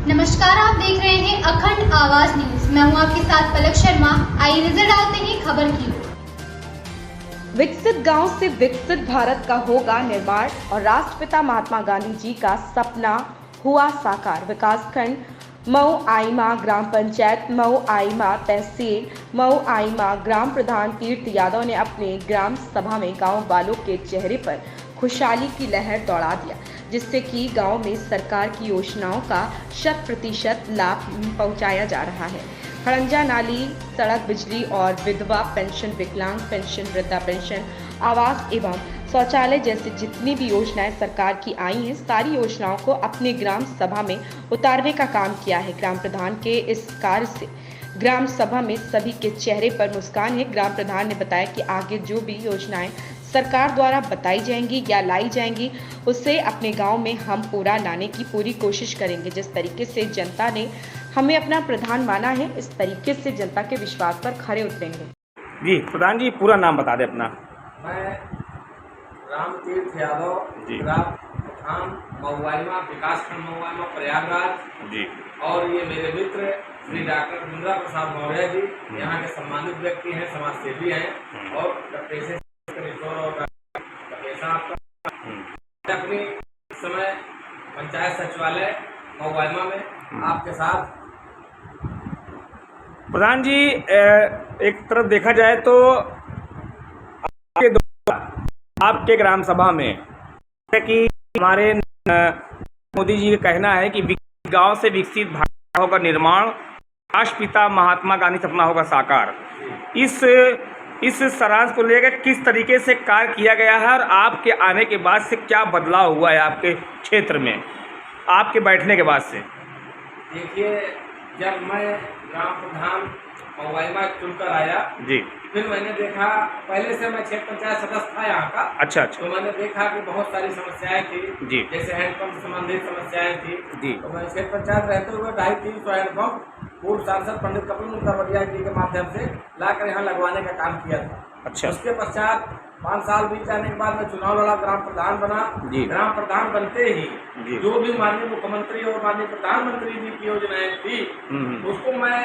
नमस्कार, आप देख रहे हैं अखंड आवाज न्यूज। मैं हूं आपके साथ पलक शर्मा। आइए नजर डालते हैं खबर की ओर। विकसित गांव से विकसित भारत का होगा निर्माण और राष्ट्रपिता महात्मा गांधी जी का सपना हुआ साकार। विकासखंड मऊ आईमा, ग्राम पंचायत मऊ आईमा, तहसील मऊ आईमा, ग्राम प्रधान तीर्थ यादव ने अपने ग्राम सभा में गांव वालों के चेहरे पर खुशहाली की लहर दौड़ा दिया, जिससे कि गांव में सरकार की योजनाओं का 100% लाभ पहुंचाया जा रहा है। खड़ंजा नाली, सड़क, बिजली और विधवा पेंशन, विकलांग पेंशन, वृद्धा पेंशन, आवास एवं शौचालय जैसी जितनी भी योजनाएं सरकार की आई हैं, सारी योजनाओं को अपने ग्राम सभा में उतारने का काम किया है। ग्राम प्रधान के इस कार्य से ग्राम सभा में सभी के चेहरे पर मुस्कान है। ग्राम प्रधान ने बताया कि आगे जो भी योजनाएं सरकार द्वारा बताई जाएंगी या लाई जाएंगी, उससे अपने गांव में हम पूरा लाने की पूरी कोशिश करेंगे। जिस तरीके से जनता ने हमें अपना प्रधान माना है, इस तरीके से जनता के विश्वास पर खरे उतरेंगे। जी प्रधान जी, पूरा नाम बता दें अपना। मैं राम तीर्थ यादव, ग्राम प्रधान मऊ आईमा, विकासखंड मऊ आईमा, प्रयागराज जी। और ये मेरे मित्र श्री डॉक्टर इंदिरा प्रसाद मौर्य जी, यहाँ के सम्मानित व्यक्ति हैं, समाज सेवी हैं और पेशे और पैसा आपका अपनी समय पंचायत सचिवालय मऊ आईमा में आपके साथ। प्रधान जी, एक तरफ देखा जाए तो आपके ग्राम सभा में कि हमारे मोदी जी का कहना है कि गांव से विकसित भारत होगा निर्माण, राष्ट्रपिता महात्मा गांधी सपना होगा साकार। इस सारांश को लेकर किस तरीके से कार्य किया गया है और आपके आने के बाद से क्या बदलाव हुआ है आपके क्षेत्र में, आपके बैठने के बाद से? देखिए, जब मैं ग्राम प्रधान मऊ आईमा चुनकर आया जी, फिर मैंने देखा, पहले से मैं क्षेत्र पंचायत सदस्य था यहाँ का। अच्छा। तो मैंने देखा कि बहुत सारी समस्याएं थी जी, जैसे हैंडपंप संबंधित समस्याएं थी जी। तो मैं क्षेत्र पंचायत रहते हुए 250-300 हैंडपंप पूर्व सांसद पंडित कपिल मुखर्जी जी के माध्यम से लाकर यहाँ लगवाने का काम किया था। अच्छा। उसके पश्चात 5 साल बीत जाने के बाद मैं चुनाव लड़ा, ग्राम प्रधान बना जी। ग्राम प्रधान बनते ही जो भी माननीय मुख्यमंत्री और माननीय प्रधानमंत्री जी की योजनाएं थी, उसको मैं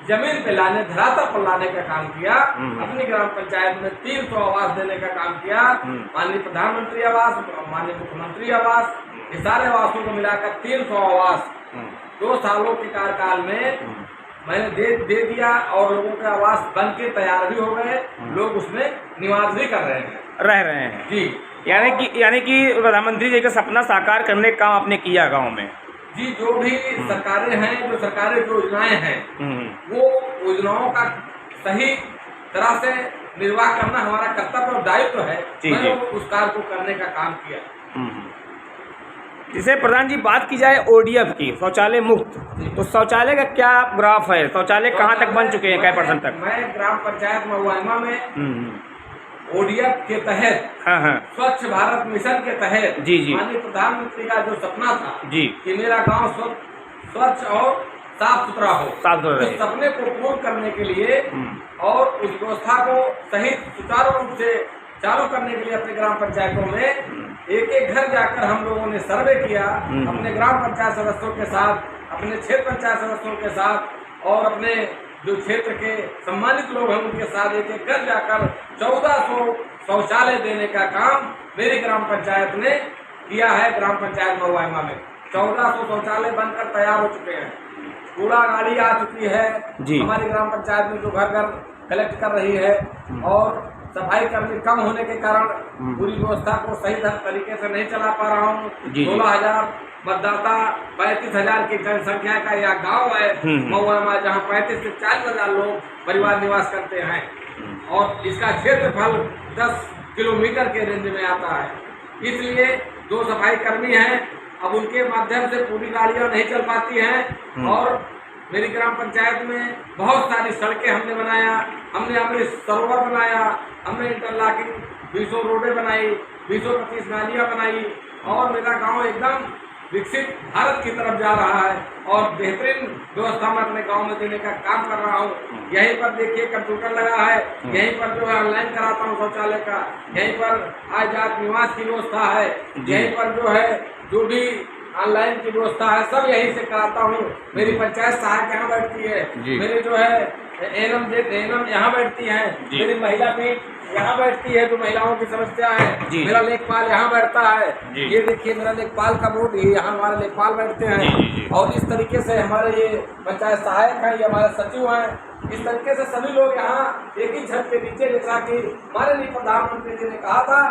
जमीन पे लाने, धरातल पर लाने का काम किया। अपनी ग्राम पंचायत में 300 आवास देने का काम किया। माननीय प्रधानमंत्री आवास, माननीय मुख्यमंत्री आवास, ये सारे आवासों को मिलाकर 300 आवास 2 सालों के कार्यकाल में मैंने दे दिया और लोगों के आवास बन के तैयार भी हो गए, लोग उसमें निवास भी कर रह रहे हैं जी। यानी कि प्रधानमंत्री जी का सपना साकार करने का काम आपने किया गाँव में जी। जो भी सरकारें हैं, जो सरकारी योजनाएं हैं, वो योजनाओं का सही तरह से निर्वाह करना हमारा कर्तव्य और दायित्व है। मैंने उस कार्य को करने का काम किया। जिसे प्रधान जी बात की जाए ODF की, शौचालय मुक्त, तो शौचालय का क्या ग्राफ है? शौचालय कहाँ तक बन चुके हैं, क्या % तक? मैं ग्राम पंचायत मऊ आईमा में ODF के तहत, स्वच्छ भारत मिशन के तहत जी माननीय प्रधानमंत्री का जो सपना था जी कि मेरा गांव स्वच्छ और साफ सुथरा हो, उस सपने को पूर्ण करने के लिए और उस व्यवस्था को सही सुचारू रूप से चालू करने के लिए अपने ग्राम पंचायतों में एक घर जाकर हम लोगों ने सर्वे किया। अपने ग्राम पंचायत सदस्यों के साथ, अपने क्षेत्र पंचायत सदस्यों के साथ और अपने जो क्षेत्र के सम्मानित लोग हैं उनके साथ एक घर जाकर 1400 शौचालय देने का काम मेरी ग्राम पंचायत ने किया है। ग्राम पंचायत मऊ आईमा में 1400 शौचालय बनकर तैयार हो चुके हैं। कूड़ा गाड़ी आ चुकी है हमारी ग्राम पंचायत में, जो घर घर कलेक्ट कर रही है और सफाई कर्मी कम होने के कारण पूरी व्यवस्था को सही तरीके से नहीं चला पा रहा हूँ। 16,000 मतदाता, 35,000 की जनसंख्या का यह गांव है मऊ आईमा, जहाँ 35 से 40,000 लोग परिवार निवास करते हैं और इसका क्षेत्रफल 10 किलोमीटर के रेंज में आता है। इसलिए जो सफाई कर्मी हैं, अब उनके माध्यम से पूरी गाड़ियाँ नहीं चल पाती हैं और मेरी ग्राम पंचायत में बहुत सारी सड़कें हमने बनाया, हमने अमृत सरोवर बनाया, हमने इंटरलॉकिंग 200 रोडें बनाई, 225 नालियाँ बनाई और मेरा गांव एकदम विकसित भारत की तरफ जा रहा है और बेहतरीन व्यवस्था मैं अपने गांव में देने का काम कर रहा हूं। यहीं पर देखिए कंप्यूटर लगा है, यहीं पर जो है ऑनलाइन कराता हूं शौचालय का, यहीं पर आज जात निवास की व्यवस्था है, यहीं पर जो है जो भी ऑनलाइन की व्यवस्था है, सब यहीं से कराता हूँ। मेरी पंचायत सहायक यहाँ बैठती है, मेरे जो है एनम यहाँ बैठती है, मेरी महिला पीठ यहाँ बैठती है, जो महिलाओं की समस्या है। मेरा लेखपाल यहाँ बैठता है, ये देखिए मेरा लेखपाल का बोर्ड, ये यहाँ हमारे लेखपाल बैठते हैं। और इस तरीके से हमारे ये पंचायत सहायक हैं, ये हमारे सचिव हैं। इस तरीके से सभी लोग यहाँ एक ही छत के नीचे, जैसा कि माननीय प्रधानमंत्री जी ने कहा था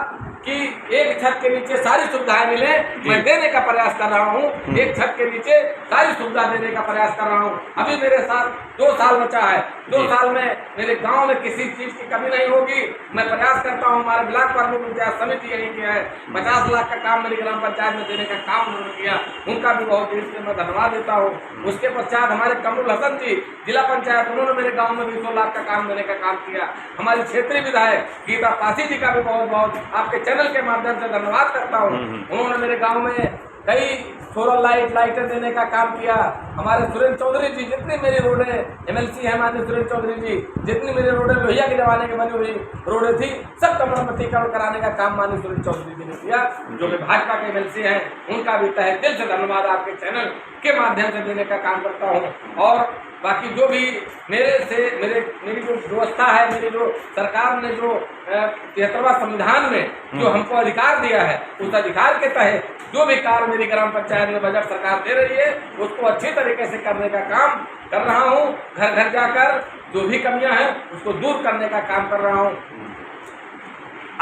कि एक छत के नीचे सारी सुविधाएं मिले, मैं देने का प्रयास कर रहा हूँ। एक छत के नीचे सारी सुविधा देने का प्रयास कर रहा हूँ। अभी मेरे साथ 2 साल बचा है, 2 साल में मेरे गांव में किसी चीज की कमी नहीं होगी। मैं प्रयास करता हूँ, हमारे ब्लॉक प्रमुख पंचायत समिति यहीं के है, 50 लाख का काम मेरी ग्राम पंचायत में देने का काम उन्होंने किया, उनका भी बहुत दिल से मैं धन्यवाद देता हूँ। उसके पश्चात हमारे कमरुल हसन जी जिला पंचायत, उन्होंने मेरे गाँव में 200 लाख का काम देने का काम किया। हमारी क्षेत्रीय विधायक गीता पासी जी का भी बहुत बहुत आपके चैनल के माध्यम से धन्यवाद करता हूँ। उन्होंने मेरे गांव में कई सोलर लाइटें देने का काम किया। हमारे सुरेंद्र चौधरी जी, जितनी मेरी रोडें MLC है माननीय सुरेंद्र चौधरी जी, जितनी मेरी रोडें लोहिया के जमाने की बनी हुई रोडें थी, सब का मरम्मतीकरण कराने का काम माननीय सुरेंद्र चौधरी जी ने किया, जो कि भाजपा के MLC हैं। उनका भी तहे दिल से धन्यवाद आपके चैनल के माध्यम से देने का काम करता हूँ। और बाकी जो भी मेरी जो व्यवस्था है, मेरी जो सरकार ने जो 73वां संविधान में जो हमको अधिकार दिया है, उस अधिकार के तहत जो भी कार्य मेरी ग्राम पंचायत में बजट सरकार दे रही है, उसको अच्छी तरीके से करने का काम कर रहा हूँ। घर घर जाकर जो भी कमियां हैं उसको दूर करने का काम कर रहा हूँ।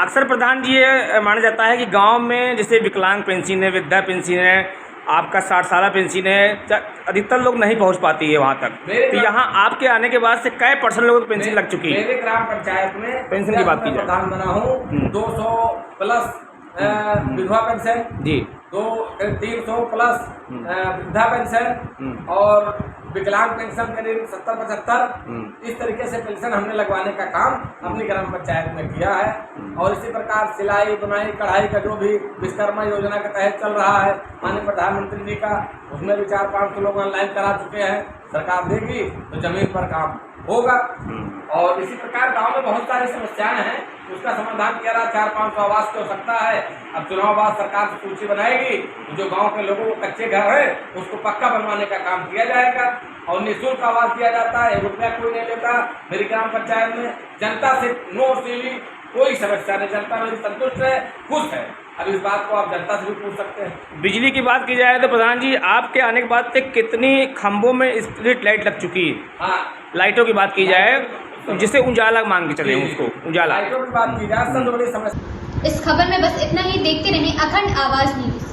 अक्सर प्रधान जी ये माना जाता है कि गांव में जैसे विकलांग पेंशन है, वृद्धा पेंशन है, आपका 60 साल पेंशन है, अधिकतर लोग नहीं पहुंच पाती है वहां तक। तो यहाँ आपके आने के बाद से कई % लोगों की पेंशन लग चुकी है। मेरे ग्राम पंचायत में पेंशन की बात की जाए, प्रधान बना हूँ, 200 प्लस विधवा पेंशन जी, 300 प्लस वृद्धा पेंशन और विकलांग पेंशन करीब 70-75, इस तरीके से पेंशन हमने लगवाने का काम अपनी ग्राम पंचायत में किया है। और इसी प्रकार सिलाई बुनाई कढ़ाई का जो भी विश्वकर्मा योजना के तहत चल रहा है माननीय प्रधानमंत्री जी का, उसमें भी 400-500 लोग ऑनलाइन करा चुके हैं। सरकार देगी तो जमीन पर काम होगा। और इसी प्रकार गांव में बहुत सारी समस्याएं हैं, उसका समाधान किया रहा। 400-500 आवास की आवश्यकता है। अब चुनाव बाद सरकार सूची बनाएगी, जो गांव के लोगों को कच्चे घर है उसको पक्का बनवाने का काम किया जाएगा। और निःशुल्क आवास दिया जाता है, 1 रुपया कोई नहीं लेता। मेरी ग्राम पंचायत में जनता से नो सीवी कोई समस्या नहीं, जनता मेरी संतुष्ट है, खुश है। अब इस बात को आप जनता से भी पूछ सकते हैं। बिजली की बात की जाए तो प्रधान जी, आपके आने के बाद से कितनी खंभों में स्ट्रीट लाइट लग चुकी है? हाँ, लाइटों की बात की जाए जिसे उजाला मांग के चले, उसको उजाला लाइटों की बात की जाए, सबसे बड़ी समस्या। इस खबर में बस इतना ही। देखते रहें अखंड आवाज न्यूज।